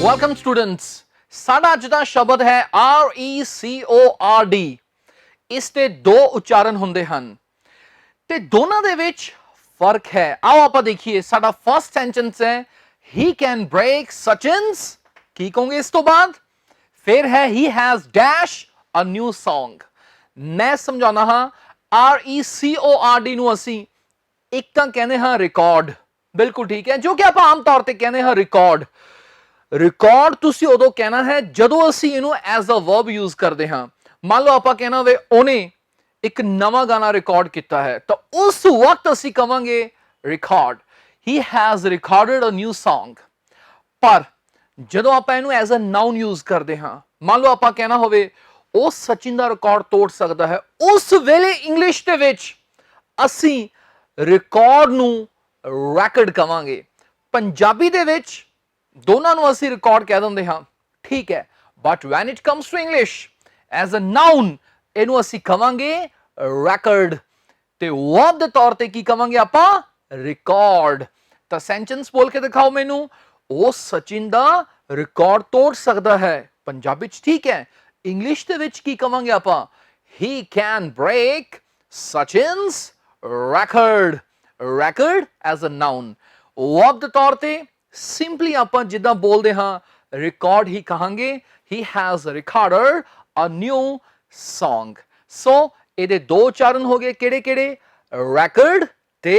Welcome students. साडा अज दा शब्द है RECORD। इसते दो उच्चारण हुंदे हन ते दोनों दे विच फर्क है। आओ आप देखिए, साडा फर्स्ट सेंटेंस है ही कैन ब्रेक सचिन्स, की कहोगे इस तो बाद? फिर है he has dash a new song. मैं समझाना हां RECORD ਨੂੰ ਅਸੀਂ ਇੱਕ ਤਾਂ ਕਹਿੰਦੇ ਹਾਂ ਰਿਕਾਰਡ, ਬਿਲਕੁਲ ਠੀਕ ਹੈ, ਜੋ ਕਿ ਆਪਾਂ ਆਮ ਤੌਰ ਤੇ ਕਹਿੰਦੇ ਹਾਂ ਰਿਕਾਰਡ। ਰਿਕਾਰਡ ਤੁਸੀਂ ਉਦੋਂ ਕਹਿਣਾ ਹੈ ਜਦੋਂ ਅਸੀਂ ਇਹਨੂੰ ਐਜ਼ ਅ ਵਰਬ ਯੂਜ਼ ਕਰਦੇ ਹਾਂ। ਮੰਨ ਲਓ ਆਪਾਂ ਕਹਿਣਾ ਹੋਵੇ ਉਹਨੇ ਇੱਕ ਨਵਾਂ ਗਾਣਾ ਰਿਕਾਰਡ ਕੀਤਾ ਹੈ, ਤਾਂ ਉਸ ਵਕਤ ਅਸੀਂ ਕਵਾਂਗੇ record, he has recorded a new song. ਪਰ ਜਦੋਂ ਆਪਾਂ ਇਹਨੂੰ ਐਜ਼ ਅ ਨਾਊਨ ਯੂਜ਼ ਕਰਦੇ ਹਾਂ, ਮੰਨ ਲਓ ਆਪਾਂ ਕਹਿਣਾ ਹੋਵੇ ਉਹ ਸਚਿਨ ਦਾ ਰਿਕਾਰਡ ਤੋੜ ਸਕਦਾ ਹੈ, ਉਸ ਵੇਲੇ ਇੰਗਲਿਸ਼ ਦੇ ਵਿੱਚ ਅਸੀਂ ਰਿਕਾਰਡ ਨੂੰ ਰੈਕਡ ਕਵਾਂਗੇ। ਪੰਜਾਬੀ ਦੇ ਵਿੱਚ ਦੋਨਾਂ ਨੂੰ ਅਸੀਂ ਰਿਕਾਰਡ ਕਹਿ ਦਿੰਦੇ ਹਾਂ, ਠੀਕ ਹੈ। But when it comes to English as a noun ਇਹਨੂੰ ਅਸੀਂ ਕਵਾਂਗੇ ਰੈਕਡ, ਤੇ ਵਰਬ ਦੇ ਤੌਰ ਤੇ ਕੀ ਕਵਾਂਗੇ ਆਪਾਂ? ਰਿਕਾਰਡ। ਤਾਂ ਸੈਂਟੈਂਸ ਬੋਲ ਕੇ ਦਿਖਾਓ ਮੈਨੂੰ, ਉਹ ਸਚਿਨ ਦਾ ਰਿਕਾਰਡ ਤੋੜ ਸਕਦਾ ਹੈ। ਪੰਜਾਬੀ ਚ ਠੀਕ ਹੈ। ਇੰਗਲਿਸ਼ ਦੇ ਵਿੱਚ ਕੀ ਕਵਾਂਗੇ ਆਪਾਂ? He can break Sachin's record, record as a noun। verb ਦੇ ਤੌਰ ਤੇ ਸਿੰਪਲੀ ਆਪਾਂ ਜਿੱਦਾਂ ਬੋਲਦੇ ਹਾਂ ਰਿਕਾਰਡ ਹੀ ਕਹਾਂਗੇ, he has recorded a new song। ਸੋ ਇਹਦੇ ਦੋ ਉਚਾਰਨ ਹੋ ਗਏ, ਕਿਹੜੇ ਕਿਹੜੇ? record ਤੇ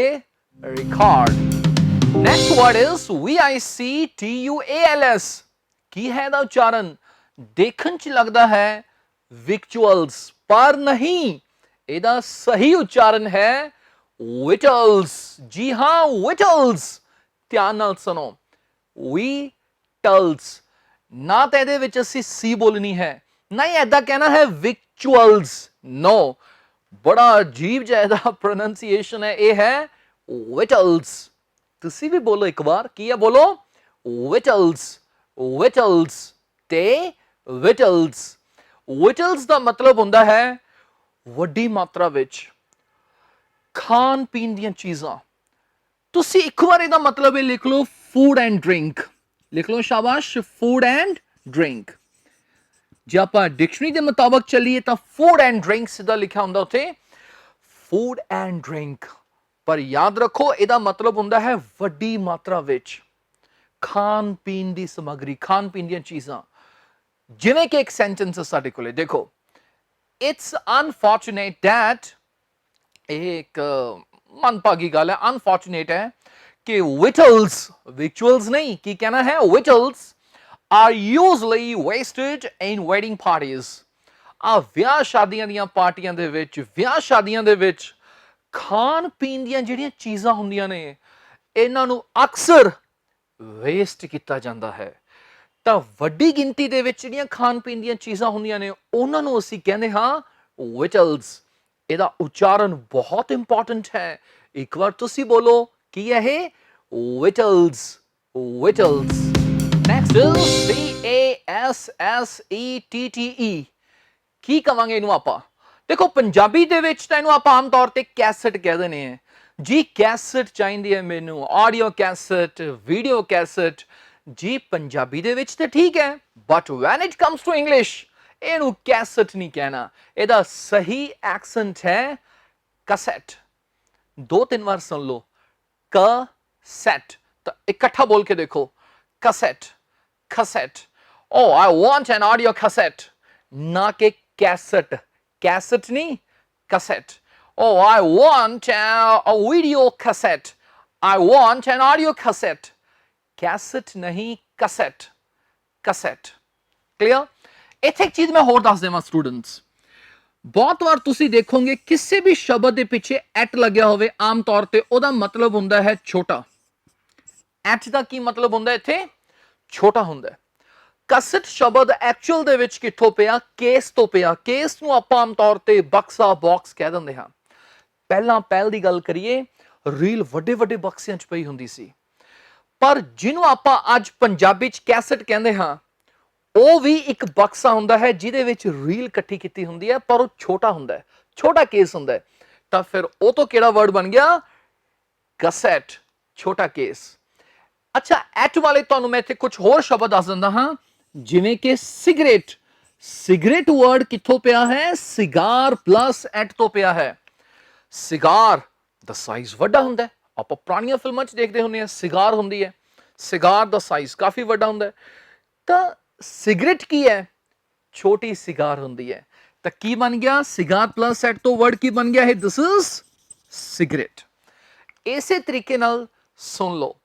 record। next word is VICTUALS। ਕੀ ਹੈ ਇਹਦਾ ਉਚਾਰਨ? ਦੇਖਣ ਚ ਲੱਗਦਾ ਹੈ victuals, ਪਰ ਨਹੀਂ, ਇਹਦਾ ਸਹੀ ਉਚਾਰਨ ਹੈ ਵਿਟਲਸ। ਜੀ ਹਾਂ, ਵਿਟਲਸ। ਧਿਆਨ ਨਾਲ ਸੁਣੋ, ਵਿਟਲਸ। ਨਾ ਤਾਂ ਇਹਦੇ ਵਿੱਚ ਅਸੀਂ ਸੀ ਬੋਲਣੀ ਹੈ, ਨਾ ਹੀ ਏਦਾਂ ਕਹਿਣਾ ਹੈ ਵਿਕਚੁਅਲਸ। ਨੋ, ਬੜਾ ਅਜੀਬ ਜਿਹਾ ਇਹਦਾ ਪ੍ਰੋਨੰਸੀਏਸ਼ਨ ਹੈ, ਇਹ ਹੈ ਵਿਟਲਸ। ਤੁਸੀਂ ਵੀ ਬੋਲੋ ਇੱਕ ਵਾਰ, ਕੀ ਹੈ? ਬੋਲੋ ਵਿਟਲਸ, ਵਿਟਲਸ ਤੇ ਵਿਟਲਸ। ਵਿਟਲਸ ਦਾ ਮਤਲਬ ਹੁੰਦਾ ਹੈ ਵੱਡੀ ਮਾਤਰਾ ਵਿੱਚ ਖਾਣ ਪੀਣ ਦੀਆਂ ਚੀਜ਼ਾਂ। ਤੁਸੀਂ ਇੱਕ ਵਾਰ ਇਹਦਾ ਮਤਲਬ ਇਹ ਲਿਖ ਲਓ, ਫੂਡ ਐਂਡ ਡਰਿੰਕ। ਲਿਖ ਲਓ, ਸ਼ਾਬਾਸ਼, ਫੂਡ ਐਂਡ ਡਰਿੰਕ। ਜੇ ਆਪਾਂ ਡਿਕਸ਼ਨਰੀ ਦੇ ਮੁਤਾਬਕ ਚੱਲੀਏ ਤਾਂ ਫੂਡ ਐਂਡ ਡਰਿੰਕ ਸਿੱਧਾ ਲਿਖਿਆ ਹੁੰਦਾ ਉੱਥੇ, ਫੂਡ ਐਂਡ ਡਰਿੰਕ। ਪਰ ਯਾਦ ਰੱਖੋ ਇਹਦਾ ਮਤਲਬ ਹੁੰਦਾ ਹੈ ਵੱਡੀ ਮਾਤਰਾ ਵਿੱਚ ਖਾਣ ਪੀਣ ਦੀ ਸਮੱਗਰੀ, ਖਾਣ ਪੀਣ ਦੀਆਂ ਚੀਜ਼ਾਂ। ਜਿਵੇਂ ਕਿ ਇੱਕ ਸੈਂਟੈਂਸ ਸਾਡੇ ਕੋਲੇ ਦੇਖੋ, ਇਟਸ ਅਨਫੋਰਚੂਨੇਟ ਡੈਟ, ਇਹ ਇੱਕ मनभागी गल है, अनफॉर्चुनेट है कि विटल्स, विचुअल्स नहीं, की कहना है victuals are usually wasted in wedding parties. आ ਵਿਆਹ ਸ਼ਾਦੀਆਂ ਦੀਆਂ ਪਾਰਟੀਆਂ ਦੇ ਵਿੱਚ, ਵਿਆਹ ਸ਼ਾਦੀਆਂ ਦੇ ਵਿੱਚ ਖਾਣ ਪੀਣ ਦੀਆਂ ਜਿਹੜੀਆਂ ਚੀਜ਼ਾਂ ਹੁੰਦੀਆਂ ਨੇ, ਇਹਨਾਂ ਨੂੰ ਅਕਸਰ ਵੇਸਟ ਕੀਤਾ ਜਾਂਦਾ ਹੈ। ਤਾਂ ਵੱਡੀ ਗਿਣਤੀ ਦੇ ਵਿੱਚ ਜਿਹੜੀਆਂ ਖਾਣ ਪੀਣ ਦੀਆਂ ਚੀਜ਼ਾਂ ਹੁੰਦੀਆਂ ਨੇ, ਉਹਨਾਂ ਨੂੰ ਅਸੀਂ ਕਹਿੰਦੇ ਹਾਂ ਵਿਟਲਸ। ਇਹਦਾ ਉਚਾਰਨ ਬਹੁਤ ਇੰਪੋਰਟੈਂਟ ਹੈ। ਇੱਕ ਵਾਰ ਤੁਸੀਂ ਬੋਲੋ, ਕੀ ਹੈ ਇਹ? ਵਿਟਲਸ, ਵਿਟਲਸ। Next CASSETTE। ਕੀ ਕਵਾਂਗੇ ਇਹਨੂੰ ਆਪਾਂ? ਦੇਖੋ ਪੰਜਾਬੀ ਦੇ ਵਿੱਚ ਤਾਂ ਇਹਨੂੰ ਆਪਾਂ ਆਮ ਤੌਰ ਤੇ ਕੈਸਟ ਕਹਿ ਦਿੰਦੇ ਹਾਂ। ਜੀ ਕੈਸਟ ਚਾਹੀਦੀ ਹੈ ਮੈਨੂੰ, ਆਡੀਓ ਕੈਸਟ, ਵੀਡੀਓ ਕੈਸਟ। ਜੀ ਪੰਜਾਬੀ ਦੇ ਵਿੱਚ ਤਾਂ ਠੀਕ ਹੈ, but when it comes to English ਇਹਨੂੰ ਕੈਸਟ ਨਹੀਂ ਕਹਿਣਾ। ਇਹਦਾ ਸਹੀ ਐਕਸੈਂਟ ਹੈ ਕਸੈਟ। ਦੋ ਤਿੰਨ ਵਾਰ ਸੁਣ ਲਓ, ਕਸੈਟ। ਤਾਂ ਇਕੱਠਾ ਬੋਲ ਕੇ ਦੇਖੋ, ਕਸੈਟ, ਕਸੈਟ। Oh I want an audio ਕਸੈਟ, ਨਾ ਕਿ ਕੈਸਟ। ਕੈਸਟ ਨਹੀਂ, cassette. Oh I want a video cassette, I want an audio cassette. Cassette ਨਹੀਂ, ਕਸੈਟ, ਕਸੈਟ। ਕਲੀਅਰ? ਇੱਥੇ ਇੱਕ ਚੀਜ਼ ਮੈਂ ਹੋਰ ਦੱਸ ਦੇਵਾਂ ਸਟੂਡੈਂਟਸ, ਬਹੁਤ ਵਾਰ ਤੁਸੀਂ ਦੇਖੋਗੇ ਕਿਸੇ ਵੀ ਸ਼ਬਦ ਦੇ ਪਿੱਛੇ ਐਟ ਲੱਗਿਆ ਹੋਵੇ, ਆਮ ਤੌਰ ਤੇ ਉਹਦਾ ਮਤਲਬ ਹੁੰਦਾ ਹੈ ਛੋਟਾ। ਐਟ ਦਾ ਕੀ ਮਤਲਬ ਹੁੰਦਾ ਇੱਥੇ? ਛੋਟਾ ਹੁੰਦਾ। ਕਸਟ ਸ਼ਬਦ ਐਕਚੁਅਲ ਦੇ ਵਿੱਚ ਕਿੱਥੋਂ ਪਿਆ? ਕੇਸ ਤੋਂ ਪਿਆ। ਕੇਸ ਨੂੰ ਆਪਾਂ ਆਮ ਤੌਰ ਤੇ ਬਕਸਾ, ਬਾਕਸ ਕਹਿ ਦਿੰਦੇ ਹਾਂ। ਪਹਿਲ ਦੀ ਗੱਲ ਕਰੀਏ, ਰੀਲ ਵੱਡੇ ਵੱਡੇ ਬਕਸਿਆਂ 'ਚ ਪਈ ਹੁੰਦੀ ਸੀ, ਪਰ ਜਿਹਨੂੰ ਆਪਾਂ ਅੱਜ ਪੰਜਾਬੀ 'ਚ ਕੈਸਟ ਕਹਿੰਦੇ ਹਾਂ, ਉਹ ਵੀ ਇੱਕ ਬਕਸਾ ਹੁੰਦਾ ਹੈ ਜਿਹਦੇ ਵਿੱਚ ਰੀਲ ਇਕੱਠੀ ਕੀਤੀ ਹੁੰਦੀ ਹੈ, ਪਰ ਉਹ ਛੋਟਾ ਹੁੰਦਾ ਹੈ, ਛੋਟਾ ਕੇਸ ਹੁੰਦਾ ਹੈ। ਤਾਂ ਫਿਰ ਉਹ ਤੋਂ ਕਿਹੜਾ ਵਰਡ ਬਣ ਗਿਆ? ਕਸੈਟ, ਛੋਟਾ ਕੇਸ। ਅੱਛਾ, ਐਟ ਵਾਲੇ ਤੁਹਾਨੂੰ ਮੈਂ ਇੱਥੇ ਕੁਝ ਹੋਰ ਸ਼ਬਦ ਦੱਸ ਦਿੰਦਾ ਹਾਂ, ਜਿਵੇਂ ਕਿ ਸਿਗਰਟ। ਸਿਗਰਟ ਵਰਡ ਕਿੱਥੋਂ ਪਿਆ ਹੈ? ਸਿਗਾਰ ਪਲੱਸ ਐਟ ਤੋਂ ਪਿਆ ਹੈ। ਸਿਗਾਰ ਦਾ ਸਾਈਜ਼ ਵੱਡਾ ਹੁੰਦਾ ਹੈ, ਆਪਾਂ ਪੁਰਾਣੀਆਂ ਫਿਲਮਾਂ 'ਚ ਦੇਖਦੇ ਹੁੰਦੇ ਹਾਂ, ਸਿਗਾਰ ਹੁੰਦੀ ਹੈ, ਸਿਗਾਰ ਦਾ ਸਾਈਜ਼ ਕਾਫੀ ਵੱਡਾ ਹੁੰਦਾ ਹੈ। ਤਾਂ ਸਿਗਰਟ ਕੀ ਹੈ? ਛੋਟੀ ਸਿਗਾਰ ਹੁੰਦੀ ਹੈ। ਤਾਂ ਕੀ ਬਣ ਗਿਆ? ਸਿਗਾਰ ਪਲੱਸ ਐਟ ਤੋਂ ਵਰਡ ਕੀ ਬਣ ਗਿਆ ਹੈ? This is cigarette. ਇਸੇ ਤਰੀਕੇ ਨਾਲ ਸੁਣ ਲਓ,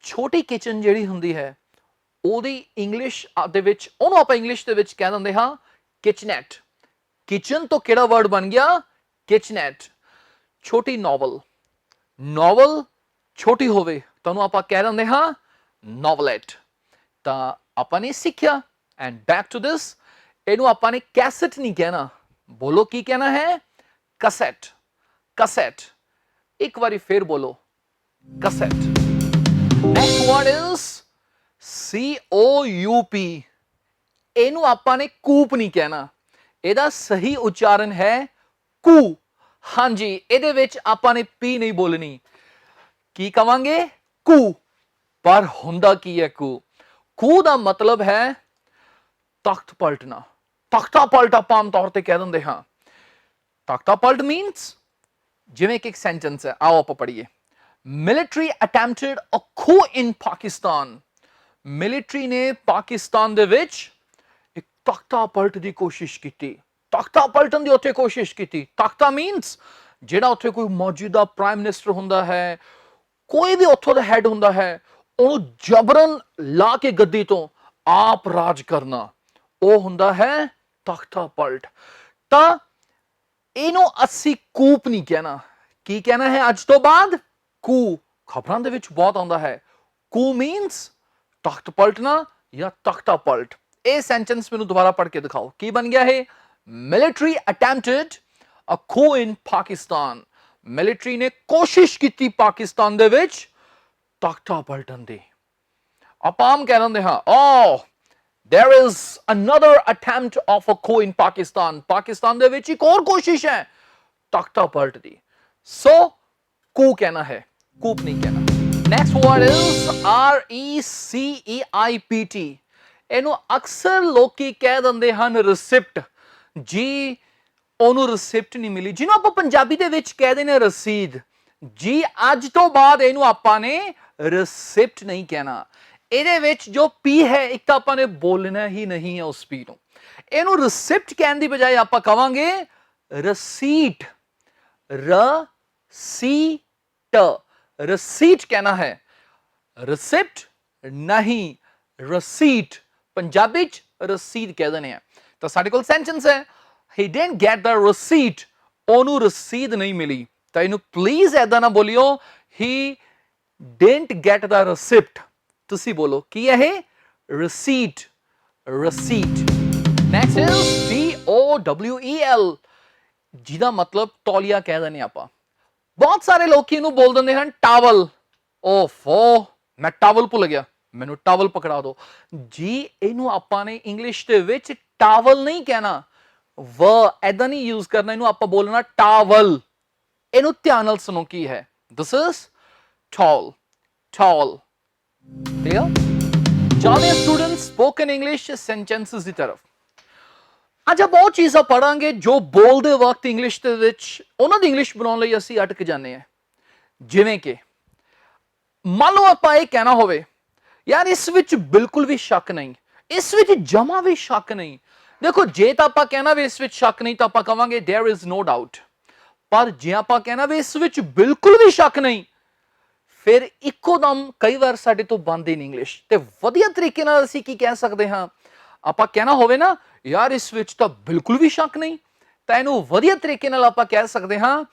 ਛੋਟੀ ਕਿਚਨ ਜਿਹੜੀ ਹੁੰਦੀ ਹੈ, ਉਹਦੀ ਇੰਗਲਿਸ਼ ਦੇ ਵਿੱਚ, ਉਹਨੂੰ ਆਪਾਂ ਇੰਗਲਿਸ਼ ਦੇ ਵਿੱਚ ਕਹਿ ਦਿੰਦੇ ਹਾਂ ਕਿਚਨੈਟ। ਕਿਚਨ ਤੋਂ ਕਿਹੜਾ ਵਰਡ ਬਣ ਗਿਆ? ਕਿਚਨੈਟ। ਛੋਟੀ ਨੋਵਲ, ਨੋਵਲ ਛੋਟੀ ਹੋਵੇ ਤਾਂ ਉਹਨੂੰ ਆਪਾਂ ਕਹਿ ਦਿੰਦੇ ਹਾਂ ਨੋਵਲੇਟ। ਤਾਂ ਆਪਾਂ ਨੇ ਸਿੱਖਿਆ, ਐਂਡ ਬੈਕ ਟੂ ਦਿਸ, ਇਹਨੂੰ ਆਪਾਂ ਨੇ ਕੈਸਟ ਨਹੀਂ ਕਹਿਣਾ। ਬੋਲੋ ਕੀ ਕਹਿਣਾ ਹੈ? ਕਸੈਟ। ਕਸੈਟ। ਇੱਕ ਵਾਰੀ ਫੇਰ ਬੋਲੋ, cassette. Next word is COUP। ਇਹਨੂੰ ਆਪਾਂ ਨੇ ਕੂਪ ਨਹੀਂ ਕਹਿਣਾ, ਇਹਦਾ ਸਹੀ ਉਚਾਰਨ ਹੈ ਕੂ। ਹਾਂਜੀ, ਇਹਦੇ ਵਿੱਚ ਆਪਾਂ ਨੇ ਪੀ ਨਹੀਂ ਬੋਲਣੀ। ਕੀ ਕਵਾਂਗੇ? ਕੂ। ਪਰ ਹੁੰਦਾ ਕੀ ਹੈ ਕੂ? ਕੂ ਦਾ ਮਤਲਬ ਹੈ ਤਖਤ ਪਲਟਣਾ। ਤਖਤਾ ਪਲਟ ਆਪਾਂ ਆਮ ਤੌਰ ਤੇ ਕਹਿ ਦਿੰਦੇ ਹਾਂ। ਤਖਤਾ ਪਲਟ ਮੀਨਸ, ਜਿਵੇਂ ਕਿ ਇੱਕ ਸੈਂਟੈਂਸ ਹੈ, ਆਓ ਆਪਾਂ ਪੜ੍ਹੀਏ। ਮਿਲਟਰੀ ਅਟੈਂਪਟਡ ਅ ਕੂ ਇਨ ਪਾਕਿਸਤਾਨ। ਮਿਲਟਰੀ ਨੇ ਪਾਕਿਸਤਾਨ ਦੇ ਵਿੱਚ ਇੱਕ ਤਖਤਾ ਪਲਟ ਦੀ ਕੋਸ਼ਿਸ਼ ਕੀਤੀ। ਤਖਤਾ ਪਲਟਣ ਦੀ ਉੱਥੇ ਕੋਸ਼ਿਸ਼ ਕੀਤੀ। ਤਖਤਾ ਮੀਨਸ ਜਿਹੜਾ ਉੱਥੇ ਕੋਈ ਮੌਜੂਦਾ ਪ੍ਰਾਈਮ ਮਿਨਿਸਟਰ ਹੁੰਦਾ ਹੈ, ਕੋਈ ਵੀ ਉੱਥੋਂ ਦਾ ਹੈਡ ਹੁੰਦਾ ਹੈ, ਉਹਨੂੰ ਜਬਰਨ ਲਾ ਕੇ ਗੱਦੀ ਤੋਂ ਆਪ ਰਾਜ ਕਰਨਾ, ਉਹ ਹੁੰਦਾ ਹੈ ਤਖਤਾ ਪਲਟ। ਤਾਂ ਇਹਨੂੰ ਅਸੀਂ ਕੂਪ ਨਹੀਂ ਕਹਿਣਾ। ਕੀ ਕਹਿਣਾ ਹੈ ਅੱਜ ਤੋਂ ਬਾਅਦ? ਕੂ। ਖਬਰਾਂ ਦੇ ਵਿੱਚ ਬਹੁਤ ਆਉਂਦਾ ਹੈ। ਕੂ ਮੀਨਸ ਤਖਤ ਪਲਟਣਾ ਜਾਂ ਤਖਤਾ ਪਲਟ। ਇਹ ਸੈਂਟੈਂਸ ਮੈਨੂੰ ਦੁਬਾਰਾ ਪੜ੍ਹ ਕੇ ਦਿਖਾਓ, ਕੀ ਬਣ ਗਿਆ ਹੈ? ਮਿਲਟਰੀ ਅਟੈਂਪਟਡ ਅ ਕੂ ਇਨ ਪਾਕਿਸਤਾਨ। ਮਿਲਟਰੀ ਨੇ ਕੋਸ਼ਿਸ਼ ਕੀਤੀ ਪਾਕਿਸਤਾਨ ਦੇ ਵਿੱਚ ਤਖਤਾ ਪਲਟਣ ਦੀ। ਆਪਾਂ ਆਮ ਕਹਿ ਦਿੰਦੇ ਹਾਂ, ਓ there is another attempt of a coup in Pakistan। Pakistan ਦੇ ਵਿੱਚ ਇੱਕ ਹੋਰ ਕੋਸ਼ਿਸ਼ ਹੈ ਤਖਤਾ ਪਲਟ ਦੀ। ਸੋ ਕੂ ਕਹਿਣਾ ਹੈ, ਕੂਪ ਨਹੀਂ ਕਹਿਣਾ। Next word is RECEIPT। ਇਹਨੂੰ ਅਕਸਰ ਲੋਕੀ ਕਹਿ ਦਿੰਦੇ ਹਨ ਰਿਸਿਪਟ। ਜੀ ਉਹਨੂੰ ਰਿਸਿਪਟ ਨਹੀਂ ਮਿਲੀ, ਜਿਹਨੂੰ ਆਪਾਂ ਪੰਜਾਬੀ ਦੇ ਵਿੱਚ ਕਹਿ ਦਿੰਦੇ ਰਸੀਦ। ਜੀ ਅੱਜ ਤੋਂ ਬਾਅਦ ਇਹਨੂੰ ਆਪਾਂ ਨੇ ਰਿਸਿਪਟ ਨਹੀਂ ਕਹਿਣਾ। ਇਹਦੇ ਵਿੱਚ ਜੋ ਪੀ ਹੈ, ਇੱਕ ਤਾਂ ਆਪਾਂ ਨੇ ਬੋਲਣਾ ਹੀ ਨਹੀਂ ਹੈ ਉਸ ਪੀ ਨੂੰ। ਇਹਨੂੰ ਰਿਸਿਪਟ ਕਹਿਣ ਦੀ ਬਜਾਏ ਆਪਾਂ ਕਵਾਂਗੇ ਰਸੀਟ। ਰਸੀਟ। ਰਸੀਟ ਕਹਿਣਾ ਹੈ, ਰਿਸਿਪਟ ਨਹੀਂ, ਰਸੀਟ। ਪੰਜਾਬੀ ਚ ਰਸੀਦ ਕਹਿ ਦਿੰਦੇ ਆ। ਤਾਂ ਸਾਡੇ ਕੋਲ ਸੈਂਟੈਂਸ ਹੈ, he didn't get the receipt। ਉਹਨੂੰ ਰਸੀਦ ਨਹੀਂ ਮਿਲੀ। ਤਾਂ ਇਹਨੂੰ ਪਲੀਜ਼ ਐਦਾਂ ਨਾ ਬੋਲਿਓ, he didn't get the receipt। ਤੁਸੀਂ ਬੋਲੋ ਕੀ ਹੈ ਇਹ? receipt। receipt। next is TOWEL, ਜਿਹਦਾ ਮਤਲਬ ਤੌਲੀਆ ਕਹਿ ਦਿੰਦੇ ਆਪਾਂ। ਬਹੁਤ ਸਾਰੇ ਲੋਕੀ ਇਹਨੂੰ ਬੋਲ ਦਿੰਦੇ ਹਨ ਟਾਵਲ। ਓਫੋ, ਮੈਂ ਟਾਵਲ ਭੁੱਲ ਗਿਆ, ਮੈਨੂੰ ਟਾਵਲ ਪਕੜਾ ਦਿਓ। ਜੀ ਇਹਨੂੰ ਆਪਾਂ ਨੇ ਇੰਗਲਿਸ਼ ਦੇ ਵਿੱਚ ਟਾਵਲ ਨਹੀਂ ਕਹਿਣਾ, ਐਦਾਂ ਨਹੀਂ ਯੂਜ਼ ਕਰਨਾ, ਇਹਨੂੰ ਆਪਾਂ ਬੋਲਣਾ ਟਾਵਲ। ਇਹਨੂੰ ਧਿਆਨ ਨਾਲ ਸੁਣੋ ਕੀ ਹੈ। This is tall। tall। clear? ਜਾਂਦੇ ਸਟੂਡੈਂਟ ਸਪੋਕਨ ਇੰਗਲਿਸ਼ ਸੈਂਟੈਂਸਸ ਦੀ ਤਰਫ। ਅੱਜ ਆਪਾਂ ਉਹ ਚੀਜ਼ਾਂ ਪੜਾਂਗੇ ਜੋ ਬੋਲਦੇ ਵਕਤ ਇੰਗਲਿਸ਼ ਦੇ ਵਿੱਚ ਉਹਨਾਂ ਦੀ ਇੰਗਲਿਸ਼ ਬਣਾਉਣ ਲਈ ਅਸੀਂ ਅਟਕ ਜਾਂਦੇ ਹਾਂ। ਜਿਵੇਂ ਕਿ ਮੰਨ ਲਓ ਆਪਾਂ ਇਹ ਕਹਿਣਾ ਹੋਵੇ, ਯਾਰ ਇਸ ਵਿੱਚ ਬਿਲਕੁਲ ਵੀ ਸ਼ੱਕ ਨਹੀਂ, ਇਸ ਵਿੱਚ ਜਮਾ ਵੀ ਸ਼ੱਕ ਨਹੀਂ। ਦੇਖੋ, ਜੇ ਤਾਂ ਆਪਾਂ ਕਹਿਣਾ ਵੀ ਇਸ ਵਿੱਚ ਸ਼ੱਕ ਨਹੀਂ ਤਾਂ ਆਪਾਂ ਕਵਾਂਗੇ there is no doubt। ਪਰ ਜੇ ਆਪਾਂ ਕਹਿਣਾ ਵੀ ਇਸ ਵਿੱਚ ਬਿਲਕੁਲ ਵੀ ਸ਼ੱਕ ਨਹੀਂ, ਫਿਰ ਇੱਕੋ ਦਮ ਕਈ ਵਾਰ ਸਾਡੇ ਤੋਂ ਬਣਦੀ ਨਹੀਂ ਇੰਗਲਿਸ਼। ਤੇ ਵਧੀਆ ਤਰੀਕੇ ਨਾਲ ਅਸੀਂ ਕੀ ਕਹਿ ਸਕਦੇ ਹਾਂ? ਆਪਾਂ ਕਹਿਣਾ ਹੋਵੇ ਨਾ, ਯਾਰ ਇਸ ਵਿੱਚ ਤਾਂ ਬਿਲਕੁਲ ਵੀ ਸ਼ੱਕ ਨਹੀਂ, ਤਾਂ ਇਹਨੂੰ ਵਧੀਆ ਤਰੀਕੇ ਨਾਲ ਆਪਾਂ ਕਹਿ ਸਕਦੇ ਹਾਂ,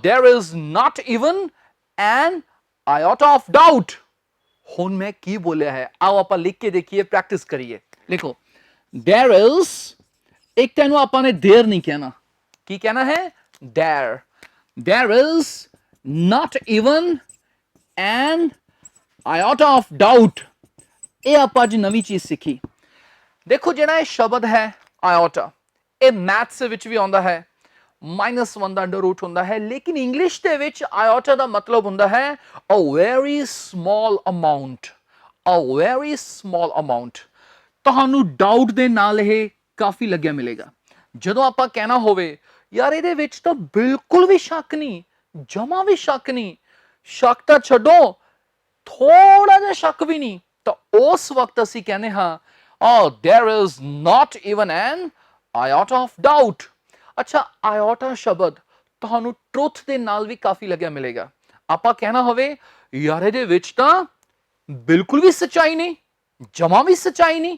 there is not even an iota of doubt। ਹੁਣ ਮੈਂ ਕੀ ਬੋਲਿਆ ਹੈ, ਆਓ ਆਪਾਂ ਲਿਖ ਕੇ ਦੇਖੀਏ, ਪ੍ਰੈਕਟਿਸ ਕਰੀਏ। ਲਿਖੋ, there is, ਇੱਕ ਤਾਂ ਇਹਨੂੰ ਆਪਾਂ ਨੇ there ਨਹੀਂ ਕਹਿਣਾ। ਕੀ ਕਹਿਣਾ ਹੈ? there। there is not even an iota of doubt। ਇਹ ਆਪਾਂ ਅੱਜ ਨਵੀਂ ਚੀਜ਼ ਸਿੱਖੀ। ਦੇਖੋ, ਜਿਹੜਾ ਇਹ ਸ਼ਬਦ ਹੈ ਆਇਓਟਾ, ਇਹ ਮੈਥਸ ਵਿੱਚ ਵੀ ਆਉਂਦਾ ਹੈ, -1 ਦਾ ਅੰਡਰ ਰੂਟ ਹੁੰਦਾ ਹੈ, ਲੇਕਿਨ ਇੰਗਲਿਸ਼ ਦੇ ਵਿੱਚ ਆਇਓਟਾ ਦਾ ਮਤਲਬ ਹੁੰਦਾ ਹੈ a very small amount, a very small amount. ਤੁਹਾਨੂੰ ਡਾਊਟ ਦੇ ਨਾਲ ਇਹ ਕਾਫੀ ਲੱਗਿਆ ਮਿਲੇਗਾ। ਜਦੋਂ ਆਪਾਂ ਕਹਿਣਾ ਹੋਵੇ ਯਾਰ ਇਹਦੇ ਵਿੱਚ ਤਾਂ ਬਿਲਕੁਲ ਵੀ ਸ਼ੱਕ ਨਹੀਂ, ਜਮਾ ਵੀ ਸ਼ੱਕ ਨਹੀਂ, ਸ਼ੱਕ ਤਾਂ ਛੱਡੋ, ਥੋੜਾ ਜਿਹਾ ਸ਼ੱਕ ਵੀ ਨਹੀਂ, ਤਾਂ ਉਸ ਵਕਤ ਅਸੀਂ ਕਹਿੰਦੇ ਹਾਂ oh there is not even an iota of doubt। ਅੱਛਾ, ਆਇਓਟਾ ਸ਼ਬਦ ਤੁਹਾਨੂੰ ਟਰੁੱਥ ਦੇ ਨਾਲ ਵੀ ਕਾਫੀ ਲੱਗਿਆ ਮਿਲੇਗਾ। ਆਪਾਂ ਕਹਿਣਾ ਹੋਵੇ ਯਾਰ ਇਹਦੇ ਵਿੱਚ ਤਾਂ ਬਿਲਕੁਲ ਵੀ ਸੱਚਾਈ ਨਹੀਂ, ਜਮਾ ਵੀ ਸੱਚਾਈ ਨਹੀਂ,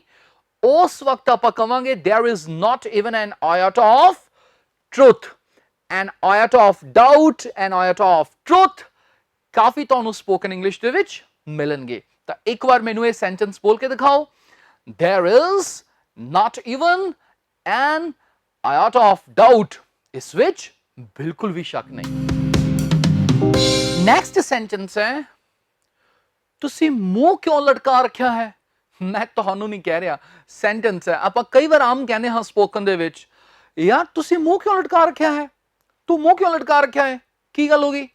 ਉਸ ਵਕਤ ਆਪਾਂ ਕਵਾਂਗੇ there is not even an iota of truth, an iota of doubt, an iota of truth। ਕਾਫੀ ਤੁਹਾਨੂੰ ਸਪੋਕਨ ਇੰਗਲਿਸ਼ ਦੇ ਵਿੱਚ ਮਿਲਣਗੇ। ਤਾਂ ਇੱਕ ਵਾਰ ਮੈਨੂੰ ਇਹ ਸੈਂਟੈਂਸ ਬੋਲ ਕੇ ਦਿਖਾਓ। There is not even an iota of doubt, ਇਸ ਵਿੱਚ ਬਿਲਕੁਲ ਵੀ ਸ਼ੱਕ ਨਹੀਂ। ਨੈਕਸਟ ਸੈਂਟੈਂਸ ਹੈ ਤੁਸੀਂ ਮੂੰਹ ਕਿਉਂ ਲਟਕਾ ਰੱਖਿਆ ਹੈ। ਮੈਂ ਤੁਹਾਨੂੰ ਨਹੀਂ ਕਹਿ ਰਿਹਾ, ਸੈਂਟੈਂਸ ਹੈ। ਆਪਾਂ ਕਈ ਵਾਰ ਆਮ ਕਹਿੰਦੇ ਹਾਂ ਸਪੋਕਨ ਦੇ ਵਿੱਚ ਯਾਰ ਤੁਸੀਂ ਮੂੰਹ ਕਿਉਂ ਲਟਕਾ ਰੱਖਿਆ ਹੈ, ਤੂੰ ਮੂੰਹ ਕਿਉਂ ਲਟਕਾ ਰੱਖਿਆ ਹੈ, ਕੀ ਗੱਲ ਹੋ ਗਈ।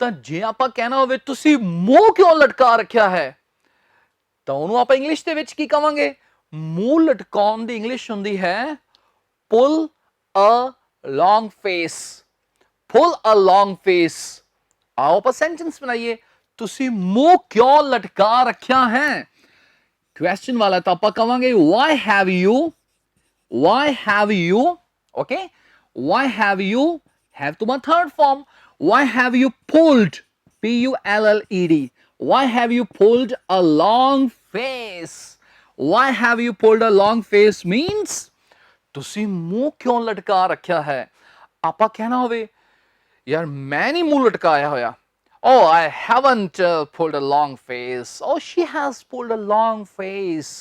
ਤਾਂ ਜੇ ਆਪਾਂ ਕਹਿਣਾ ਹੋਵੇ ਤੁਸੀਂ ਮੂੰਹ ਕਿਉਂ ਲਟਕਾ ਰੱਖਿਆ ਹੈ, ਤਾਂ ਉਹਨੂੰ ਆਪਾਂ ਇੰਗਲਿਸ਼ ਦੇ ਵਿੱਚ ਕੀ ਕਵਾਂਗੇ। ਮੂੰਹ ਲਟਕਾਉਣ ਦੀ ਇੰਗਲਿਸ਼ ਹੁੰਦੀ ਹੈ ਪੁੱਲ ਅ ਲੌਂਗ ਫੇਸ, ਪੁੱਲ ਅ ਲੌਂਗ ਫੇਸ। ਆਓ ਆਪਾਂ ਸੈਂਟੈਂਸ ਬਣਾਈਏ, ਤੁਸੀਂ ਮੂੰਹ ਕਿਉਂ ਲਟਕਾ ਰੱਖਿਆ ਹੈ। ਕੁਐਸਚਨ ਵਾਲਾ ਤਾਂ ਆਪਾਂ ਕਵਾਂਗੇ why have you, why have you, okay, why have you, have to my third form, why have you pulled, P-U-L-L-E-D, why have you pulled a long face, why have you pulled a long face means ਤੁਸੀਂ ਮੂੰਹ ਕਿਉਂ ਲਟਕਾ ਰੱਖਿਆ ਹੈ। ਆਪਾਂ ਕਹਿਣਾ ਹੋਵੇ ਯਾਰ ਮੈਂ ਨਹੀਂ ਮੂੰਹ ਲਟਕਾਇਆ ਹੋਇਆ, oh I haven't pulled a long face, oh she has pulled a long face।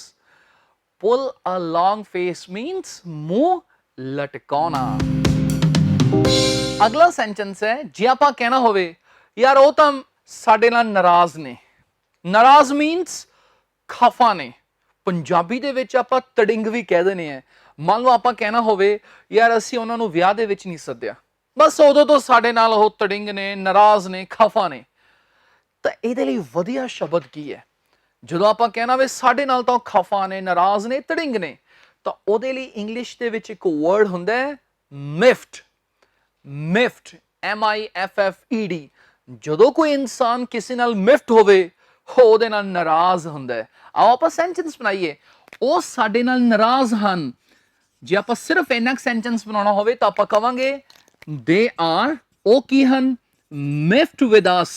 pull a long face means ਮੂੰਹ ਲਟਕਾਉਣਾ। ਅਗਲਾ ਸੈਂਟੈਂਸ ਹੈ ਜੇ ਆਪਾਂ ਕਹਿਣਾ ਹੋਵੇ ਯਾਰ ਉਹ ਤਾਂ ਸਾਡੇ ਨਾਲ ਨਾਰਾਜ਼ ਨੇ। ਨਾਰਾਜ਼ ਮੀਨਸ ਖਫਾ ਨੇ। ਪੰਜਾਬੀ ਦੇ ਵਿੱਚ ਆਪਾਂ ਤੜਿੰਗ ਵੀ ਕਹਿ ਦਿੰਦੇ ਆ। ਮੰਨ ਲਓ ਆਪਾਂ ਕਹਿਣਾ ਹੋਵੇ ਯਾਰ ਅਸੀਂ ਉਹਨਾਂ ਨੂੰ ਵਿਆਹ ਦੇ ਵਿੱਚ ਨਹੀਂ ਸੱਦਿਆ, ਬਸ ਉਦੋਂ ਤੋਂ ਸਾਡੇ ਨਾਲ ਉਹ ਤੜਿੰਗ ਨੇ, ਨਾਰਾਜ਼ ਨੇ, ਖਫਾ ਨੇ। ਤਾਂ ਇਹਦੇ ਲਈ ਵਧੀਆ ਸ਼ਬਦ ਕੀ ਹੈ। ਜਦੋਂ ਆਪਾਂ ਕਹਿਣਾ ਵੇ ਸਾਡੇ ਨਾਲ ਤਾਂ ਖਫਾ ਨੇ, ਨਾਰਾਜ਼ ਨੇ, ਤੜਿੰਗ ਨੇ, ਤਾਂ ਉਹਦੇ ਲਈ ਇੰਗਲਿਸ਼ ਦੇ ਵਿੱਚ ਇੱਕ ਵਰਡ ਹੁੰਦਾ ਹੈ ਮਿਫਟ। ਮਿਫਟ, M-I-F-F-E-D। ਜਦੋਂ ਕੋਈ ਇਨਸਾਨ ਕਿਸੇ ਨਾਲ ਮਿਫਟ ਹੋਵੇ ਉਹਦੇ ਨਾਲ ਨਾਰਾਜ਼ ਹੁੰਦਾ ਹੈ। ਆਓ ਆਪਾਂ ਸੈਂਟੈਂਸ ਬਣਾਈਏ, ਉਹ ਸਾਡੇ ਨਾਲ ਨਾਰਾਜ਼ ਹਨ। ਜੇ ਆਪਾਂ ਸਿਰਫ ਇੰਨਾ ਸੈਂਟੈਂਸ ਬਣਾਉਣਾ ਹੋਵੇ ਤਾਂ ਆਪਾਂ ਕਵਾਂਗੇ ਦੇ ਆਰ, ਉਹ ਕੀ ਹਨ, ਮਿਫਟ ਵਿਦ ਅਸ।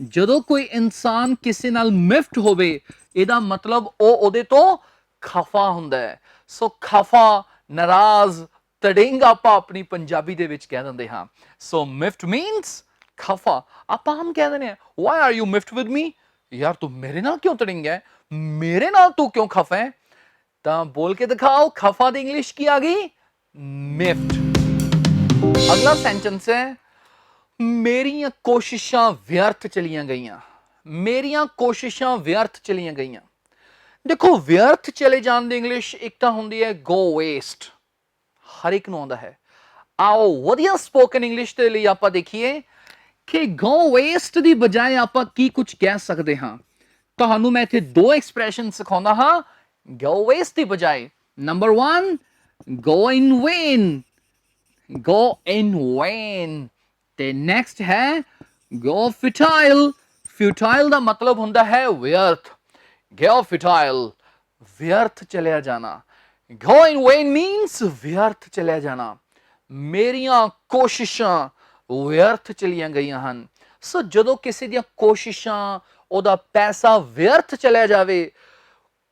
ਜਦੋਂ ਕੋਈ ਇਨਸਾਨ ਕਿਸੇ ਨਾਲ ਮਿਫਟ ਹੋਵੇ ਇਹਦਾ ਮਤਲਬ ਉਹ ਉਹਦੇ ਤੋਂ ਖਫਾ ਹੁੰਦਾ ਹੈ। ਸੋ ਖਫਾ, ਨਾਰਾਜ਼, ਤੜਿੰਗ ਆਪਾਂ ਆਪਣੀ ਪੰਜਾਬੀ ਦੇ ਵਿੱਚ ਕਹਿ ਦਿੰਦੇ ਹਾਂ। ਸੋ ਮਿਫਟ ਮੀਨਸ ਖਫਾ। ਆਪਾਂ ਹਮ ਕਹਿ ਦਿੰਦੇ ਹਾਂ why are you miffed with me, ਯਾਰ ਤੂੰ ਮੇਰੇ ਨਾਲ ਕਿਉਂ ਤੜਿੰਗ ਹੈ, ਮੇਰੇ ਨਾਲ ਤੂੰ ਕਿਉਂ ਖਫਾ ਹੈ। ਤਾਂ ਬੋਲ ਕੇ ਦਿਖਾਓ ਖਫਾ ਦੀ ਇੰਗਲਿਸ਼ ਕੀ ਆ ਗਈ, ਮਿਫਟ। ਅਗਲਾ ਸੈਂਟੈਂਸ ਹੈ ਮੇਰੀਆਂ ਕੋਸ਼ਿਸ਼ਾਂ ਵਿਅਰਥ ਚਲੀਆਂ ਗਈਆਂ। ਮੇਰੀਆਂ ਕੋਸ਼ਿਸ਼ਾਂ ਵਿਅਰਥ ਚਲੀਆਂ ਗਈਆਂ। ਦੇਖੋ ਵਿਅਰਥ ਚਲੇ ਜਾਣ ਦੀ ਇੰਗਲਿਸ਼ ਇੱਕ ਤਾਂ ਹੁੰਦੀ ਹੈ ਗੋ ਵੇਸਟ, ਹਰ ਇੱਕ ਨੂੰ ਆਉਂਦਾ ਹੈ। ਆਓ ਵਧੀਆ ਸਪੋਕਨ ਇੰਗਲਿਸ਼ ਦੇ ਲਈ ਆਪਾਂ ਦੇਖੀਏ ਕਿ ਗੋ ਵੇਸਟ ਦੀ ਬਜਾਏ ਆਪਾਂ ਕੀ ਕੁਝ ਕਹਿ ਸਕਦੇ ਹਾਂ। ਤੁਹਾਨੂੰ ਮੈਂ ਇੱਥੇ ਦੋ ਐਕਸਪ੍ਰੈਸ਼ਨ ਸਿਖਾਉਂਦਾ ਹਾਂ ਗੋ ਵੇਸਟ ਦੀ ਬਜਾਏ। ਨੰਬਰ 1 ਗੋ ਇਨ ਵੇਨ, ਗੋ ਇਨ ਵੇਨ। ਤੇ ਨੈਕਸਟ ਹੈ ਗੋ ਫਿਟਾਈਲ। ਫਿਟਾਈਲ ਦਾ ਮਤਲਬ ਹੁੰਦਾ ਹੈ ਵਿਅਰਥ। ਗੋ ਫਿਟਾਈਲ, ਵਿਅਰਥ ਚਲਿਆ ਜਾਣਾ। ਗੋ ਇਨ ਵੇਨ ਮੀਨਸ ਵਿਅਰਥ ਚਲਿਆ ਜਾਣਾ। ਮੇਰੀਆਂ ਕੋਸ਼ਿਸ਼ਾਂ ਵਿਅਰਥ ਚਲੀਆਂ ਗਈਆਂ ਹਨ। ਸੋ ਜਦੋਂ ਕਿਸੇ ਦੀਆਂ ਕੋਸ਼ਿਸ਼ਾਂ, ਉਹਦਾ ਪੈਸਾ ਵਿਅਰਥ ਚਲਿਆ ਜਾਵੇ,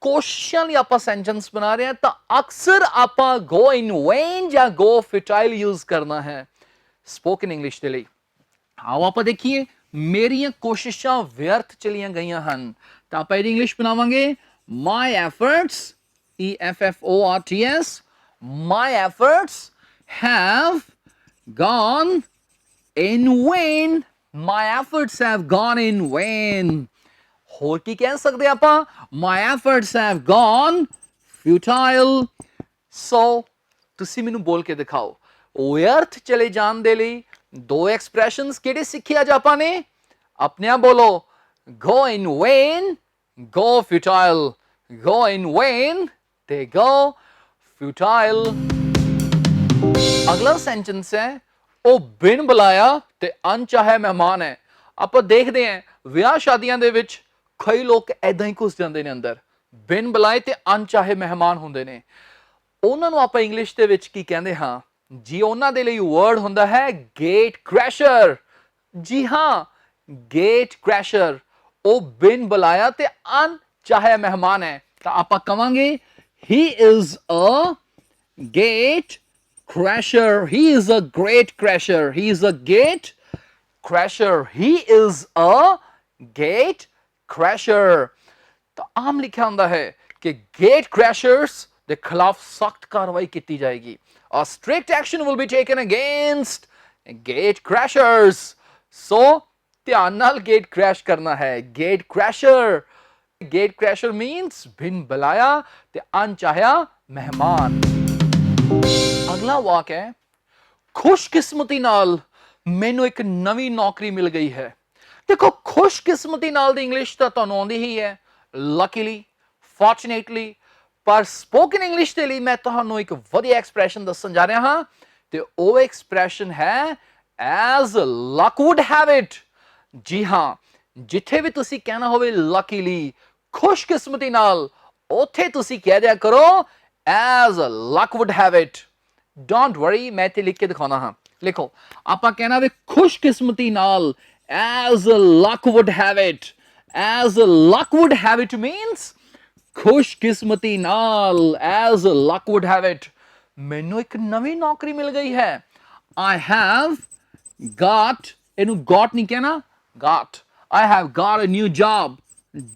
ਕੋਸ਼ਿਸ਼ਾਂ ਲਈ ਆਪਾਂ ਸੈਂਟੈਂਸ ਬਣਾ ਰਹੇ ਹਾਂ ਤਾਂ ਅਕਸਰ ਆਪਾਂ ਗੋ ਇਨ ਵੇਨ ਜਾਂ ਗੋ ਫਿਟਾਈਲ ਯੂਜ਼ ਕਰਨਾ ਹੈ ਸਪੋਕਨ ਇੰਗਲਿਸ਼ ਦੇ ਲਈ। ਆਓ ਆਪਾਂ ਦੇਖੀਏ ਮੇਰੀਆਂ ਕੋਸ਼ਿਸ਼ਾਂ ਵਿਅਰਥ ਚਲੀਆਂ ਗਈਆਂ ਹਨ ਤਾਂ ਆਪਾਂ ਇਹਦੀ ਇੰਗਲਿਸ਼ ਬਣਾਵਾਂਗੇ my efforts, E-F-F-O-R-T-S, my efforts have gone in vain, my efforts have gone in vain। ਹੋਰ ਕੀ ਕਹਿ ਸਕਦੇ ਆਪਾਂ, my efforts have gone futile। so ਤੁਸੀਂ ਮੈਨੂੰ ਬੋਲ ਕੇ ਦਿਖਾਓ व्यर्थ चले जान दे ਲਈ ਦੋ ਐਕਸਪ੍ਰੈਸ਼ਨਸ ਕਿਹੜੇ ਸਿੱਖੇ ਅੱਜ ਆਪਾਂ ਨੇ ਆਪਣੇ ਆਪ ਬੋਲੋ go in vain go futile go in vain ਤੇ go futile ਅਗਲਾ ਸੈਂਟੈਂਸ ਹੈ ਉਹ ਬਿਨ ਬੁਲਾਇਆ ਤੇ ਅਣਚਾਹੇ ਮਹਿਮਾਨ ਹੈ ਆਪਾਂ ਦੇਖਦੇ ਹਾਂ ਵਿਆਹ ਸ਼ਾਦੀਆਂ ਦੇ ਵਿੱਚ ਕਈ ਲੋਕ ਐਦਾਂ ਹੀ ਘੁਸ ਜਾਂਦੇ ਨੇ ਅੰਦਰ ਬਿਨ ਬੁਲਾਏ ਤੇ ਅਣਚਾਹੇ ਮਹਿਮਾਨ ਹੁੰਦੇ ਨੇ ਉਹਨਾਂ ਨੂੰ ਆਪਾਂ ਇੰਗਲਿਸ਼ ਦੇ ਵਿੱਚ ਕੀ ਕਹਿੰਦੇ ਹਾਂ ਜੀ ਉਹਨਾਂ ਦੇ ਲਈ ਵਰਡ ਹੁੰਦਾ ਹੈ ਗੇਟ ਕ੍ਰੈਸ਼ਰ ਜੀ ਹਾਂ ਗੇਟ ਕ੍ਰੈਸ਼ਰ ਉਹ ਬਿਨ ਬੁਲਾਇਆ ਤੇ ਅਣਚਾਹੇ ਮਹਿਮਾਨ ਹੈ ਤਾਂ ਆਪਾਂ ਕਵਾਂਗੇ he is a gate crasher he is a great crasher he is a gate crasher he is a gate crasher ਤਾਂ ਆਮ ਲਿਖਿਆ ਹੁੰਦਾ ਹੈ ਕਿ ਗੇਟ ਕ੍ਰੈਸ਼ਰਸ ਦੇ ਖਿਲਾਫ ਸਖਤ ਕਾਰਵਾਈ ਕੀਤੀ ਜਾਏਗੀ a strict action will be taken against gate crashers so ਧਿਆਨ ਨਾਲ ਗੇਟ ਕ੍ਰੈਸ਼ ਕਰਨਾ ਹੈ gate crusher gate crusher means ਬਿਨ ਬੁਲਾਇਆ ਤੇ ਅਣਚਾਹਿਆ ਮਹਿਮਾਨ ਅਗਲਾ ਵਾਕ ਹੈ ਖੁਸ਼ਕਿਸਮਤੀ ਨਾਲ ਮੈਨੂੰ ਇੱਕ ਨਵੀਂ ਨੌਕਰੀ ਮਿਲ ਗਈ ਹੈ ਦੇਖੋ ਖੁਸ਼ਕਿਸਮਤੀ ਨਾਲ ਦੀ ਇੰਗਲਿਸ਼ ਤਾਂ ਤੁਹਾਨੂੰ ਆਉਂਦੀ ਹੀ ਹੈ ਲੱਕੀਲੀ ਫੋਰਚੂਨੇਟਲੀ ਪਰ ਸਪੋਕਨ ਇੰਗਲਿਸ਼ ਦੇ ਲਈ ਮੈਂ ਤੁਹਾਨੂੰ ਇੱਕ ਵਧੀਆ ਐਕਸਪ੍ਰੈਸ਼ਨ ਦੱਸਣ ਜਾ ਰਿਹਾ ਹਾਂ ਤੇ ਉਹ ਐਕਸਪ੍ਰੈਸ਼ਨ ਹੈ as luck would have it ਜੀ ਹਾਂ ਜਿੱਥੇ ਵੀ ਤੁਸੀਂ ਕਹਿਣਾ ਹੋਵੇ ਲੱਕੀਲੀ ਖੁਸ਼ਕਿਸਮਤੀ ਨਾਲ ਉੱਥੇ ਤੁਸੀਂ ਕਹਿ ਦਿਆ ਕਰੋ as luck would have it don't worry ਮੈਂ ਇੱਥੇ ਲਿਖ ਕੇ ਦਿਖਾਉਣਾ ਹਾਂ ਲਿਖੋ ਆਪਾਂ ਕਹਿਣਾ ਵੇ ਖੁਸ਼ਕਿਸਮਤੀ ਨਾਲ as luck would have it as luck would have it means ਖੁਸ਼ਕਿਸਮਤੀ ਨਾਲ as luck would have it ਮੈਨੂੰ ਇੱਕ ਨਵੀਂ ਨੌਕਰੀ ਮਿਲ ਗਈ ਹੈ I have got ਇਹਨੂੰ got ਨਹੀਂ ਕਹਿਣਾ got I have got a new job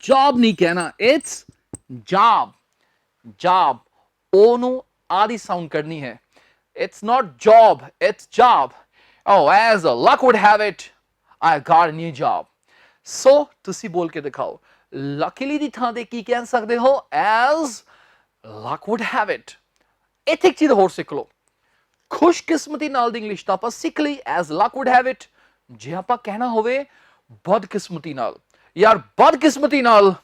job ਨਹੀਂ ਕਹਿਣਾ it's job job ਉਹਨੂੰ ਆਦੀ ਸਾਊਂਡ ਕਰਨੀ ਹੈ it's not job it's job oh as luck would have it I got a new job so ਤੁਸੀਂ ਬੋਲ ਕੇ ਦਿਖਾਓ luckily ਦੀ ਥਾਂ ਤੇ ਕੀ ਕਹਿ ਸਕਦੇ ਹੋ as luck would have it ਇੱਥੇ ਇੱਕ ਚੀਜ਼ ਹੋਰ ਸਿੱਖ ਲਓ ਖੁਸ਼ਕਿਸਮਤੀ ਨਾਲ ਦੀ ਇੰਗਲਿਸ਼ ਤਾਂ ਆਪਾਂ ਸਿੱਖ ਲਈ as luck would have it ਜੇ ਆਪਾਂ ਕਹਿਣਾ ਹੋਵੇ ਬਦਕਿਸਮਤੀ ਨਾਲ ਯਾਰ ਬਦਕਿਸਮਤੀ ਨਾਲ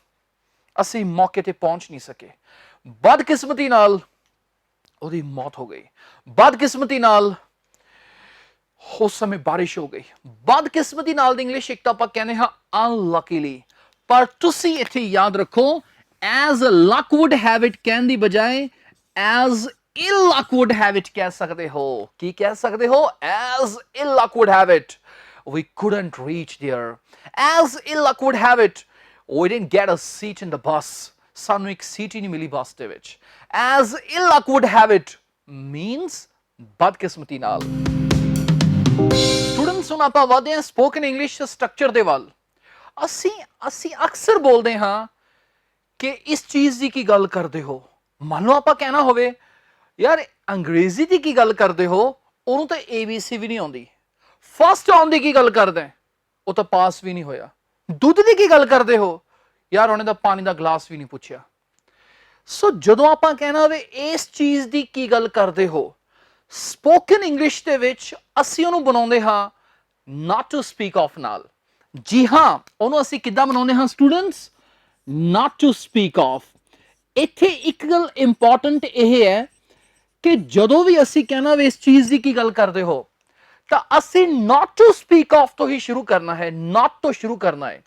ਅਸੀਂ ਮੌਕੇ ਤੇ ਪਹੁੰਚ ਨਹੀਂ ਸਕੇ ਬਦਕਿਸਮਤੀ ਨਾਲ ਉਹਦੀ ਮੌਤ ਹੋ ਗਈ ਬਦਕਿਸਮਤੀ ਨਾਲ ਉਸ ਸਮੇਂ ਬਾਰਿਸ਼ ਹੋ ਗਈ ਬਦਕਿਸਮਤੀ ਨਾਲ ਦੀ ਇੰਗਲਿਸ਼ ਇੱਕ ਤਾਂ ਆਪਾਂ ਕਹਿੰਦੇ ਹਾਂ ਅਨਲਕੀਲੀ ਪਰ ਤੁਸੀਂ ਇੱਥੇ ਯਾਦ ਰੱਖੋ as luck would have it ਕਹਿਣ ਦੀ ਬਜਾਏ as ill luck would have it ਕਹਿ ਸਕਦੇ ਹੋ ਕੀ ਕਹਿ ਸਕਦੇ ਹੋ as ill luck would have it we couldn't reach there as ill luck would have it we didn't get a seat in the bus ਸਾਨੂੰ ਇੱਕ ਸੀਟ ਹੀ ਨਹੀਂ ਮਿਲੀ ਬੱਸ ਦੇ ਵਿੱਚ as ill luck would have it means ਬਦਕਿਸਮਤੀ ਨਾਲ students ਹੁਣ ਆਪਾਂ ਵਧਦੇ ਹਾਂ ਸਪੋਕਨ ਇੰਗਲਿਸ਼ ਸਟਰਕਚਰ ਦੇ ਵੱਲ ਅਸੀਂ ਅਕਸਰ ਬੋਲਦੇ ਹਾਂ ਕਿ ਇਸ ਚੀਜ਼ ਦੀ ਕੀ ਗੱਲ ਕਰਦੇ ਹੋ ਮੰਨ ਲਓ ਆਪਾਂ ਕਹਿਣਾ ਹੋਵੇ ਯਾਰ ਅੰਗਰੇਜ਼ੀ ਦੀ ਕੀ ਗੱਲ ਕਰਦੇ ਹੋ ਉਹਨੂੰ ਤਾਂ ABC ਵੀ ਨਹੀਂ ਆਉਂਦੀ ਫਸਟ ਆਉਣ ਦੀ ਕੀ ਗੱਲ ਕਰਦੇ ਉਹ ਤਾਂ ਪਾਸ ਵੀ ਨਹੀਂ ਹੋਇਆ ਦੁੱਧ ਦੀ ਕੀ ਗੱਲ ਕਰਦੇ ਹੋ ਯਾਰ ਉਹਨੇ ਤਾਂ ਪਾਣੀ ਦਾ ਗਲਾਸ ਵੀ ਨਹੀਂ ਪੁੱਛਿਆ ਸੋ ਜਦੋਂ ਆਪਾਂ ਕਹਿਣਾ ਹੋਵੇ ਇਸ ਚੀਜ਼ ਦੀ ਕੀ ਗੱਲ ਕਰਦੇ ਹੋ ਸਪੋਕਨ ਇੰਗਲਿਸ਼ ਦੇ ਵਿੱਚ ਅਸੀਂ ਉਹਨੂੰ ਬਣਾਉਂਦੇ ਹਾਂ not to speak of ਨਾਲ ਜੀ ਹਾਂ ਉਹਨੂੰ ਅਸੀਂ ਕਿੱਦਾਂ ਬਣਾਉਂਦੇ ਹਾਂ students not to speak of ਇੱਥੇ ਇੱਕ ਗੱਲ ਇੰਪੋਰਟੈਂਟ ਇਹ ਹੈ ਕਿ ਜਦੋਂ ਵੀ ਅਸੀਂ ਕਹਿਣਾ ਵੇ ਇਸ ਚੀਜ਼ ਦੀ ਕੀ ਗੱਲ ਕਰਦੇ ਹੋ ਤਾਂ ਅਸੀਂ not to speak of ਤੋਂ ਹੀ ਸ਼ੁਰੂ ਕਰਨਾ ਹੈ not ਤੋਂ ਸ਼ੁਰੂ ਕਰਨਾ ਹੈ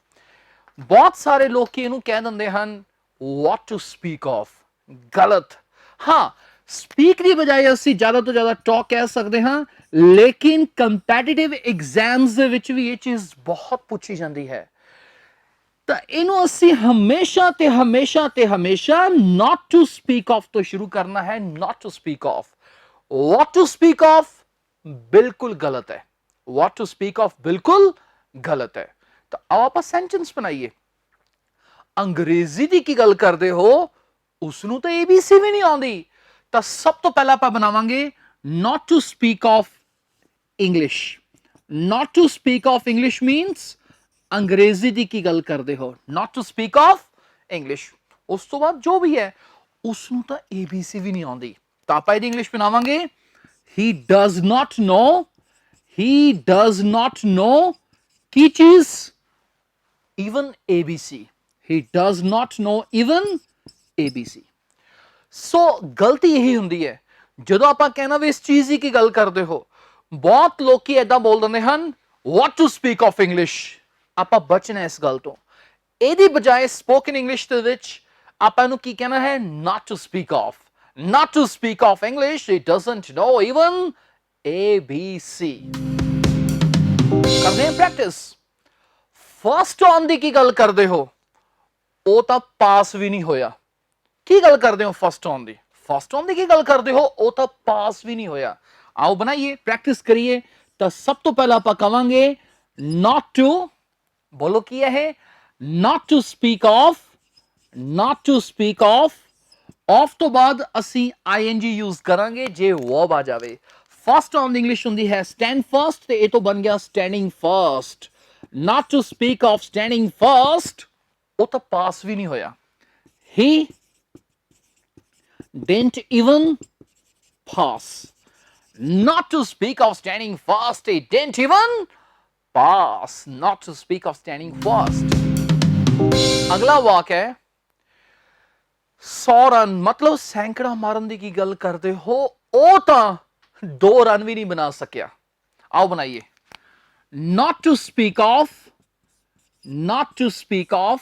ਬਹੁਤ ਸਾਰੇ ਲੋਕ ਇਹਨੂੰ ਕਹਿ ਦਿੰਦੇ ਹਨ what to speak of ਗਲਤ ਹਾਂ ਸਪੀਕ ਦੀ ਬਜਾਏ ਅਸੀਂ ਜ਼ਿਆਦਾ ਤੋਂ ਜ਼ਿਆਦਾ ਟਾਕ ਕਹਿ ਸਕਦੇ ਹਾਂ ਲੇਕਿਨ ਕੰਪੈਟੀਟਿਵ ਐਗਜ਼ਾਮਸ ਦੇ ਵਿੱਚ ਵੀ ਇਹ ਚੀਜ਼ ਬਹੁਤ ਪੁੱਛੀ ਜਾਂਦੀ ਹੈ ਤਾਂ ਇਹਨੂੰ ਅਸੀਂ ਹਮੇਸ਼ਾ ਤੇ ਹਮੇਸ਼ਾ ਤੇ ਹਮੇਸ਼ਾ not to speak of ਤੋਂ ਸ਼ੁਰੂ ਕਰਨਾ ਹੈ not to speak of what to speak of ਬਿਲਕੁਲ ਗਲਤ ਹੈ what to speak of ਬਿਲਕੁਲ ਗਲਤ ਹੈ ਤਾਂ ਆਓ ਆਪਾਂ ਸੈਂਟੈਂਸ ਬਣਾਈਏ ਅੰਗਰੇਜ਼ੀ ਦੀ ਕੀ ਗੱਲ ਕਰਦੇ ਹੋ ਉਸ ਨੂੰ ਤਾਂ ABC ਵੀ ਨਹੀਂ ਆਉਂਦੀ ਤਾਂ ਸਭ ਤੋਂ ਪਹਿਲਾਂ ਆਪਾਂ ਬਣਾਵਾਂਗੇ not to speak of English not to speak of English means ਅੰਗਰੇਜ਼ੀ ਦੀ ਕੀ ਗੱਲ ਕਰਦੇ ਹੋ not to speak of English ਉਸ ਤੋਂ ਬਾਅਦ ਜੋ ਵੀ ਹੈ ਉਸ ਨੂੰ ਤਾਂ ABC ਵੀ ਨਹੀਂ ਆਉਂਦੀ ਤਾਂ ਆਪਾਂ ਇਹਦੀ ਇੰਗਲਿਸ਼ ਬਣਾਵਾਂਗੇ he does not know, he does not know की चीज, even ABC, he does not know even ABC। ਸੋ ਗਲਤੀ ਇਹੀ ਹੁੰਦੀ ਹੈ ਜਦੋਂ ਆਪਾਂ ਕਹਿਣਾ ਵੀ ਇਸ ਚੀਜ਼ ਦੀ ਕੀ ਗੱਲ ਕਰਦੇ ਹੋ। ਬਹੁਤ ਲੋਕੀ ਐਦਾਂ ਬੋਲ ਦਿੰਦੇ ਹਨ what to speak of English. ਆਪਾਂ ਬਚਣਾ ਇਸ ਗੱਲ ਤੋਂ। ਇਹਦੀ ਬਜਾਏ ਸਪੋਕਨ ਇੰਗਲਿਸ਼ ਦੇ ਵਿੱਚ ਆਪਾਂ ਨੂੰ ਕੀ ਕਹਿਣਾ ਹੈ, not to speak of, not to speak of English, it doesn't know even ABC। ਕਰਦੇ ਹਾਂ ਪ੍ਰੈਕਟਿਸ। ਫਸਟ ਔਨ ਦੀ ਕੀ ਗੱਲ ਕਰਦੇ ਹੋ, ਉਹ ਤਾਂ ਪਾਸ ਵੀ ਨਹੀਂ ਹੋਇਆ। ਕੀ ਗੱਲ ਕਰਦੇ ਹੋ first on the, first on the ਕੀ ਗੱਲ ਕਰਦੇ ਹੋ, ਉਹ ਤਾਂ ਪਾਸ ਵੀ ਨਹੀਂ ਹੋਇਆ। ਆਓ ਬਣਾਈਏ, ਪ੍ਰੈਕਟਿਸ ਕਰੀਏ। ਤਾਂ ਸਭ ਤੋਂ ਪਹਿਲਾਂ ਆਪਾਂ ਕਵਾਂਗੇ not to, ਬੋਲੋ ਕੀ ਹੈ ਇਹ, not to speak of, not to speak of। Of ਤੋਂ ਬਾਅਦ ਅਸੀਂ ing ਯੂਜ਼ ਕਰਾਂਗੇ ਜੇ verb ਆ ਜਾਵੇ। ਫਸਟ ਔਨ ਦੀ ਇੰਗਲਿਸ਼ ਹੁੰਦੀ ਹੈ stand first ਤੇ ਇਹ ਤੋਂ ਬਣ ਗਿਆ standing first। not to speak of standing first, ਉਹ ਤਾਂ ਪਾਸ ਵੀ ਨਹੀਂ ਹੋਇਆ। he didn't even pass, not to speak of standing first, he didn't even pass, not to speak of standing first। ਅਗਲਾ ਵਾਕ ਹੈ 100 ਰਨ, ਮਤਲਬ ਸੈਂਕੜਾ ਮਾਰਨ ਦੀ ਕੀ ਗੱਲ ਕਰਦੇ ਹੋ, ਉਹ ਤਾਂ 2 ਰਨ ਵੀ ਨਹੀਂ ਬਣਾ ਸਕਿਆ। ਆਓ ਬਣਾਈਏ, not to speak of, not to speak of,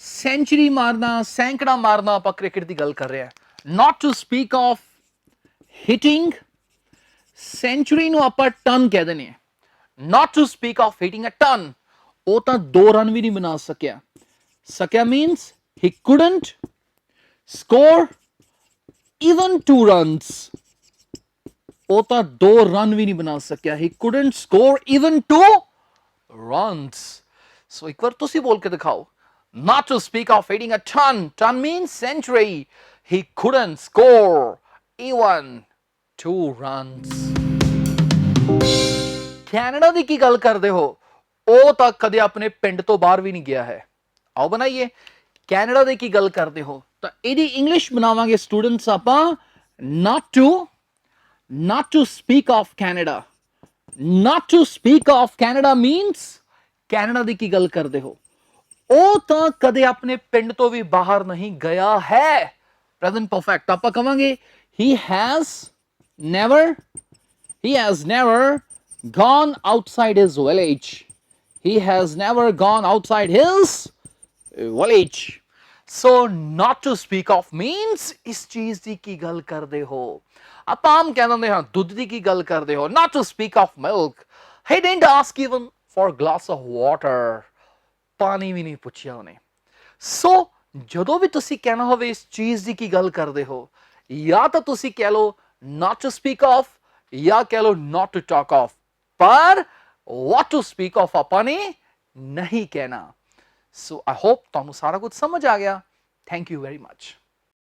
century ਮਾਰਨਾ, ਸੈਂਕੜਾ ਮਾਰਨਾ, ਆਪਾਂ ਕ੍ਰਿਕਟ ਦੀ ਗੱਲ ਕਰ ਰਹੇ ਹਾਂ। not to speak of hitting, century ਨੂੰ ਆਪਾਂ ਟਨ ਕਹਿ ਦਿੰਦੇ ਹਾਂ। not to speak of hitting a ton, ਉਹ ਤਾਂ 2 ਰਨ ਵੀ ਨਹੀਂ ਬਣਾ ਸਕਿਆ। ਸਕਿਆ means he couldn't score even 2 runs, ਉਹ ਤਾਂ 2 ਰਨ ਵੀ ਨਹੀਂ ਬਣਾ ਸਕਿਆ। he couldn't score even 2 runs। ਸੋ ਇੱਕ ਵਾਰ ਤੁਸੀਂ ਬੋਲ ਕੇ ਦਿਖਾਓ, not to speak of hitting a ton, ton means century, he couldn't score even 2 runs। Canada ਦੀ ਕੀ ਗੱਲ ਕਰਦੇ ਹੋ, ਉਹ ਤਾਂ ਕਦੇ ਆਪਣੇ ਪਿੰਡ ਤੋਂ ਬਾਹਰ ਵੀ ਨਹੀਂ ਗਿਆ ਹੈ। ਆਓ ਬਣਾਈਏ, ਕੈਨੇਡਾ ਦੀ ਕੀ ਗੱਲ ਕਰਦੇ ਹੋ, ਤਾਂ ਇਹਦੀ ਇੰਗਲਿਸ਼ ਬਣਾਵਾਂਗੇ ਸਟੂਡੈਂਟਸ ਆਪਾਂ not to speak of Canada, not to speak of Canada means Canada ਦੀ ਕੀ ਗੱਲ ਕਰਦੇ ਹੋ, ਉਹ ਤਾਂ ਕਦੇ ਆਪਣੇ ਪਿੰਡ ਤੋਂ ਵੀ ਬਾਹਰ ਨਹੀਂ ਗਿਆ ਹੈ। ਪ੍ਰੈਜ਼ੈਂਟ ਪਰਫੈਕਟ ਆਪਾਂ ਕਵਾਂਗੇ he has never gone outside his village, he has never gone outside his village। so not to speak of means ਇਸ ਚੀਜ਼ ਦੀ ਕੀ ਗੱਲ ਕਰਦੇ ਹੋ। ਆਪਾਂ ਆਮ ਕਹਿ ਦਿੰਦੇ ਹਾਂ ਦੁੱਧ ਦੀ ਕੀ ਗੱਲ ਕਰਦੇ ਹੋ, not to speak of milk, he didn't ask even for a glass of water, ਪਾਣੀ ਵੀ ਨਹੀਂ ਪੁੱਛਿਆ ਉਹਨੇ। ਸੋ ਜਦੋਂ ਵੀ ਤੁਸੀਂ ਕਹਿਣਾ ਹੋਵੇ ਇਸ ਚੀਜ਼ ਦੀ ਕੀ ਗੱਲ ਕਰਦੇ ਹੋ, ਜਾਂ ਤਾਂ ਤੁਸੀਂ ਕਹਿ ਲਓ not to speak of, ਜਾਂ ਕਹਿ ਲਓ not to talk of, ਪਰ what to speak of ਆਪਾਂ ਨੇ ਨਹੀਂ ਕਹਿਣਾ। ਸੋ ਆਈ ਹੋਪ ਤੁਹਾਨੂੰ ਸਾਰਾ ਕੁਝ ਸਮਝ ਆ ਗਿਆ। Thank you very much.